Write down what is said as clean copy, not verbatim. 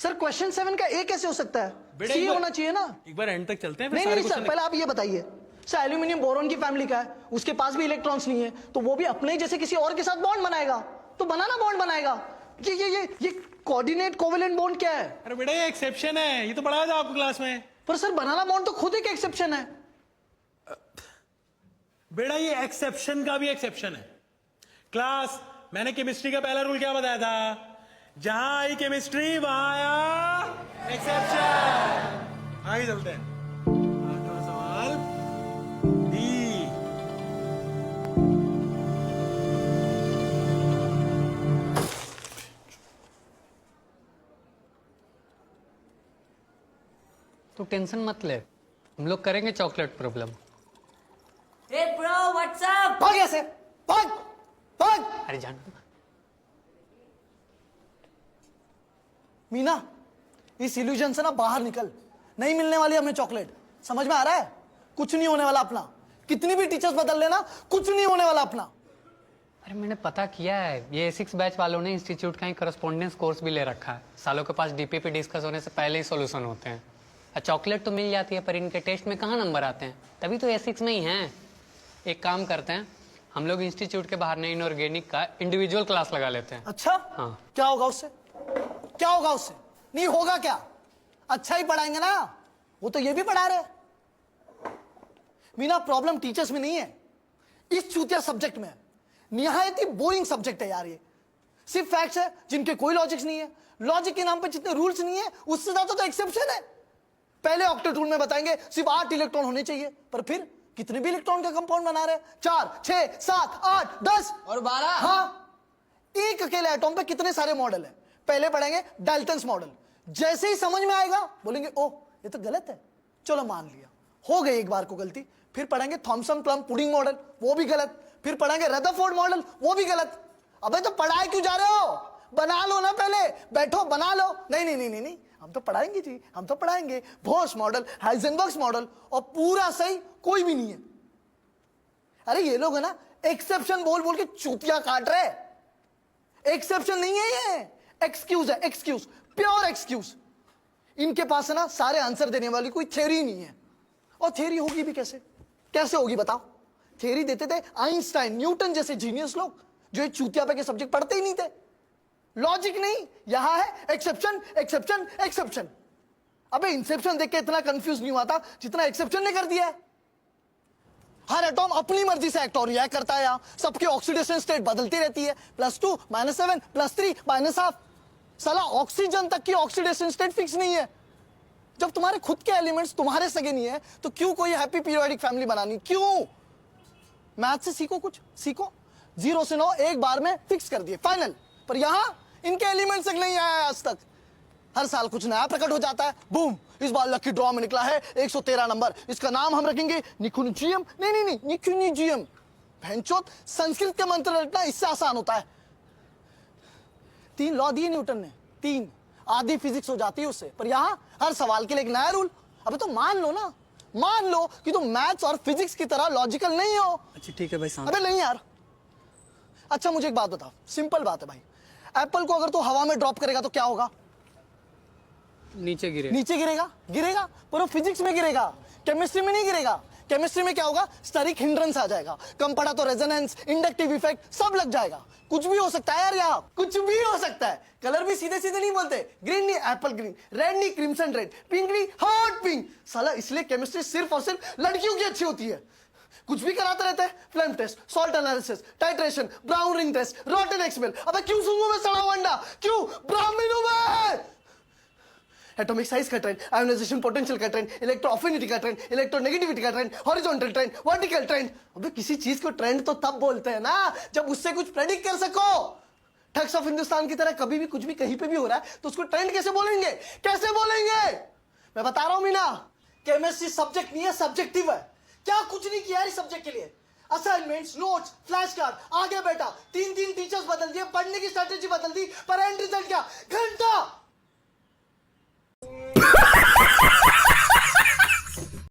Sir question 7 का ए कैसे हो सकता है? बेटा, सी एक बार- होना चाहिए ना। एक बार एंड तक चलते हैं फिर नहीं सारे नहीं सर, क्वेश्चन पहले आप ये बताइए सर, एल्यूमिनियम बोरॉन की फैमिली का है, उसके पास भी इलेक्ट्रॉन्स नहीं है, तो वो भी अपने ही जैसे किसी और के साथ बॉन्ड बनाएगा, तो बनाना बॉन्ड बनाएगा। ये कोऑर्डिनेट कोवेलेंट बॉन्ड क्या है? अरे बेटा ये एक्सेप्शन है, ये तो पढ़ाया था आपको क्लास में। पर सर बनाना बॉन्ड तो खुद एक एक्सेप्शन है। बेटा ये एक्सेप्शन का भी एक्सेप्शन है। क्लास मैंने केमिस्ट्री का पहला रूल क्या बताया था? जहां आई केमिस्ट्री वहां आया एक्सेप्शन। आगे चलते हैं। आठवां सवाल डी। तू टेंशन मत ले, हम लोग करेंगे chocolate problem. Hey bro, what's up? भाग ऐसे, भाग भाग। अरे जान, मीना, इस इल्यूजन से ना बाहर निकल, नहीं मिलने वाली हमें चॉकलेट। समझ में आ रहा है? कुछ नहीं होने वाला अपना, कितनी भी टीचर्स बदल लेना, कुछ नहीं होने वाला अपना। अरे मैंने पता किया है, ये A6 बैच वालों ने इंस्टीट्यूट का ही करस्पॉन्डेंस कोर्स भी ले रखा है। सालों के पास डीपीपी डिस्कस होने से पहले ही सॉल्यूशन होते हैं। चॉकलेट तो मिल जाती है पर इनके टेस्ट में कहाँ नंबर आते हैं, तभी तो A6 में ही हैं। एक काम करते हैं, हम लोग इंस्टीट्यूट के बाहर ने इनऑर्गेनिक का इंडिविजुअल क्लास लगा लेते हैं। अच्छा हाँ। क्या होगा उससे? क्या होगा उससे? नहीं होगा क्या? अच्छा ही पढ़ाएंगे ना, वो तो ये भी पढ़ा रहे। मीना प्रॉब्लम टीचर्स में नहीं है, इस चूतिया सब्जेक्ट में है। निहायत ही बोरिंग सब्जेक्ट है यार ये। सिर्फ फैक्ट्स है जिनके कोई लॉजिक्स नहीं है। लॉजिक के नाम पे जितने रूल्स नहीं है उससे ज्यादा तो एक्सेप्शन है। पहले ऑक्टेट रूल में बताएंगे सिर्फ 8 इलेक्ट्रॉन होने चाहिए, पर फिर कितने भी इलेक्ट्रॉन का कंपाउंड बना रहे हैं, 4 6 7 8 10 और 12। हाँ, एक अकेले एटॉम पे कितने सारे मॉडल है। पहले पढ़ेंगे डाल्टन्स मॉडल, जैसे ही समझ में आएगा बोलेंगे ओ ये तो गलत है, चलो मान लिया, हो गई एक बार को गलती। फिर पढ़ेंगे थॉमसन प्लम पुडिंग मॉडल, वो भी गलत। फिर पढ़ेंगे रदरफोर्ड मॉडल, वो भी गलत। अबे तो पढ़ाए क्यों जा रहे हो? बना लो ना, पहले बैठो बना लो। नहीं नहीं नहीं नहीं नहीं, हम तो पढ़ाएंगे जी, हम तो पढ़ाएंगे। बोस मॉडल, हाइजेनबर्ग मॉडल, और पूरा सही कोई भी नहीं है। अरे ये लोग है ना एक्सेप्शन बोल बोल के चूतिया काट रहे। एक्सेप्शन नहीं है ये, एक्सक्यूज है, एक्सक्यूज, प्योर एक्सक्यूज। इनके पास है ना सारे आंसर देने वाली कोई थ्योरी नहीं है। और थ्योरी होगी भी कैसे? कैसे होगी बताओ? थ्योरी देते थे आइंस्टाइन, न्यूटन जैसे जीनियस लोग, जो ये चूतिया पे के सब्जेक्ट पढ़ते ही नहीं थे। लॉजिक नहीं, यहां है एक्सेप्शन एक्सेप्शन एक्सेप्शन। अबे इंसेप्शन देख के इतना कंफ्यूज नहीं हुआ था जितना एक्सेप्शन ने कर दिया है। हर एटॉम अपनी मर्जी से एक्ट और रिएक्ट करता है, यहां सबकी ऑक्सीडेशन स्टेट बदलती रहती है, +2 -7 +3 -1/2। साला ऑक्सीजन तक की ऑक्सीडेशन स्टेट फिक्स नहीं है। जब तुम्हारे खुद के एलिमेंट्स तुम्हारे सगे नहीं है तो क्यों कोई हैप्पी पीरियोडिक फैमिली बनानी? क्यों? मैथ से सीखो, कुछ सीखो। 0 से 9 एक बार में फिक्स कर दिए, फाइनल। पर यहां इनके एलिमेंट्स तक नहीं आया आज तक। हर साल कुछ नया प्रकट हो जाता है, बूम, इस बार लकी ड्रॉ में निकला है 113 नंबर, इसका नाम हम रखेंगे निकुंजियम। नहीं नहीं नहीं, निकुंजियम। भैंचोद, संस्कृत के मंत्र रटना इससे आसान होता है। 3 लॉ दिए न्यूटन ने, 3 आधी फिजिक्स हो जाती है उससे। पर यहां हर सवाल के लिए एक नया रूल। अबे तो मान लो ना, मान लो कि तुम मैथ्स और फिजिक्स की तरह लॉजिकल नहीं हो। अच्छा ठीक है भाई शांत। अबे नहीं यार। अच्छा मुझे एक बात बताओ, सिंपल बात है भाई, एप्पल को अगर तू हवा में ड्रॉप करेगा तो क्या होगा? नीचे गिरे। नीचे गिरेगा, गिरेगा, पर वो फिजिक्स में गिरेगा, केमिस्ट्री में नहीं गिरेगा। केमिस्ट्री में क्या होगा? स्टेरिक हिंड्रेंस आ जाएगा, कम पड़ा तो रेजोनेंस, इंडक्टिव इफेक्ट सब लग जाएगा। कुछ भी हो सकता है यार, यहाँ कुछ भी हो सकता है। कलर भी सीधे सीधे नहीं बोलते, ग्रीन नहीं एप्पल ग्रीन, रेड नहीं क्रिम्सन रेड, पिंक नहीं हॉट पिंक। साला इसलिए केमिस्ट्री सिर्फ और सिर्फ लड़कियों की अच्छी होती है। कुछ भी कराते रहते हैं, flame test, salt analysis, titration, brown ring test, rotten expel. अबे क्यों सूंघूं मैं सड़ा हुआ अंडा? क्यों ब्राह्मण हूं मैं? एटॉमिक साइज का ट्रेंड, आयोनाइजेशन पोटेंशियल का ट्रेंड, इलेक्ट्रो अफिनिटी का ट्रेंड, इलेक्ट्रोनेगेटिविटी का trend, horizontal trend, vertical trend. अबे किसी चीज को ट्रेंड तो तब बोलते हैं ना जब उससे कुछ प्रेडिक्ट कर सको। ठग्स ऑफ हिंदुस्तान की तरह कभी भी कुछ भी कहीं पे भी हो रहा है तो उसको ट्रेंड कैसे बोलेंगे? कैसे बोलेंगे? मैं बता रहा हूं मीना, केमिस्ट्री सब्जेक्ट नहीं है, सब्जेक्टिव है। क्या कुछ नहीं किया इस सब्जेक्ट के लिए? असाइनमेंट्स, नोट्स, फ्लैश कार्ड, आगे बेटा 3 टीचर्स बदल दिए, पढ़ने की स्ट्रेटेजी बदल दी, पर एंड रिजल्ट क्या? घंटा।